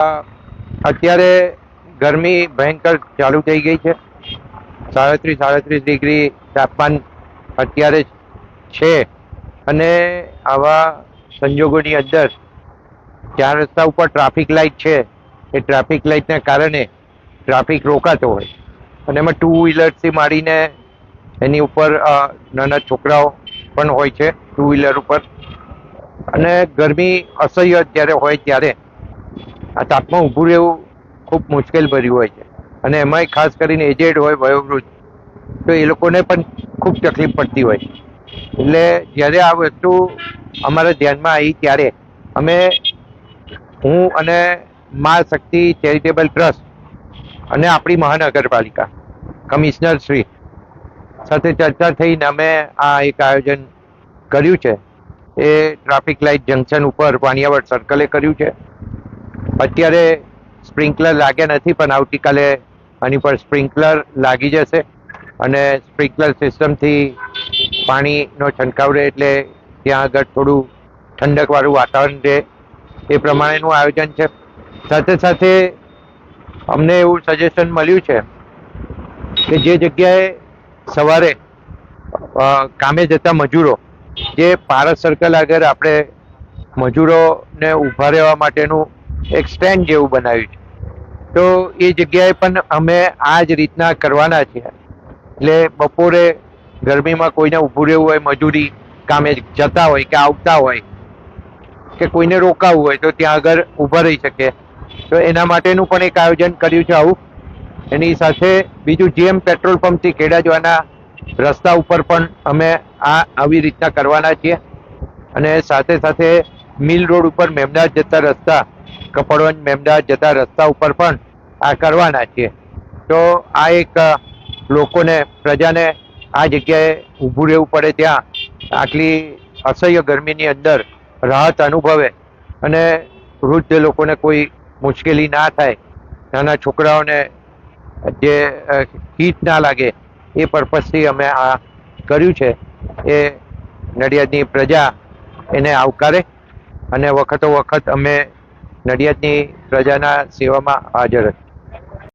અત્યારે ગરમી ભયંકર ચાલુ થઈ ગઈ છે. 37 ડિગ્રી તાપમાન અત્યારે છે અને આવા સંજોગોની અંદર ચાર રસ્તા ઉપર ટ્રાફિક લાઇટ છે, એ ટ્રાફિક લાઇટના કારણે ટ્રાફિક રોકાતો હોય અને એમાં ટુ વ્હીલરથી માંડીને એની ઉપર નાના છોકરાઓ પણ હોય છે ટુ વ્હીલર ઉપર. અને ગરમી અસહ્ય જ્યારે હોય ત્યારે આ તાપમાં ઊભું રહેવું ખૂબ મુશ્કેલ ભર્યું હોય છે અને એમાંય ખાસ કરીને એજેડ હોય, વયોવૃદ્ધ, તો એ લોકોને પણ ખૂબ તકલીફ પડતી હોય. એટલે જ્યારે આ વસ્તુ અમારા ધ્યાનમાં આવી ત્યારે અમે, હું અને મા શક્તિ ચેરિટેબલ ટ્રસ્ટ અને આપણી મહાનગરપાલિકા કમિશનર શ્રી સાથે ચર્ચા થઈને અમે આ એક આયોજન કર્યું છે. એ ટ્રાફિક લાઇટ જંકશન ઉપર વાણિયાવડ સર્કલે કર્યું છે. અત્યારે સ્પ્રિંકલર લાગ્યા નથી, પણ આવતીકાલે આની પર સ્પ્રિંકલર લાગી જશે અને સ્પ્રિંકલર સિસ્ટમથી પાણીનો છંટકાવ રહે એટલે ત્યાં આગળ થોડું ઠંડકવાળું વાતાવરણ રહે, એ પ્રમાણેનું આયોજન છે. સાથે સાથે અમને એવું સજેશન મળ્યું છે કે જે જગ્યાએ સવારે કામે જતા મજૂરો, જે પારસ સર્કલ આગળ આપણે મજૂરોને ઊભા રહેવા માટેનું એક સ્ટેન્ડ જેવું બનાવ્યું છે, તો એ જગ્યાએ પણ અમે આ જ રીતના કરવાના છીએ. એટલે બપોરે ગરમીમાં કોઈને ઊભું રહેવું હોય, મજૂરી કામે જતા હોય કે આવતા હોય કે કોઈને રોકાવું હોય તો ત્યાં આગળ ઊભા રહી શકે, તો એના માટેનું પણ એક આયોજન કર્યું છે આવું. એની સાથે બીજું GM પેટ્રોલ પંપથી ખેડા જવાના રસ્તા ઉપર પણ અમે આવી રીતના કરવાના છીએ અને સાથે સાથે મિલ રોડ ઉપર મેમદાદ જતા રસ્તા, કપડવંજ મેમદાદ જતા રસ્તા ઉપર પણ આ કરવાના છીએ. તો આ એક લોકોને, પ્રજાને આ જગ્યાએ ઊભું રહેવું પડે ત્યાં આટલી અસહ્ય ગરમીની અંદર રાહત અનુભવે અને વૃદ્ધ લોકોને કોઈ મુશ્કેલી ના થાય, નાના છોકરાઓને જે હીટ ના લાગે, એ પર્પઝથી અમે આ કર્યું છે. એ નડિયાદની પ્રજા એને આવકારે અને વખતો વખત અમે નડિયાદની પ્રજાના સેવામાં હાજર હતી.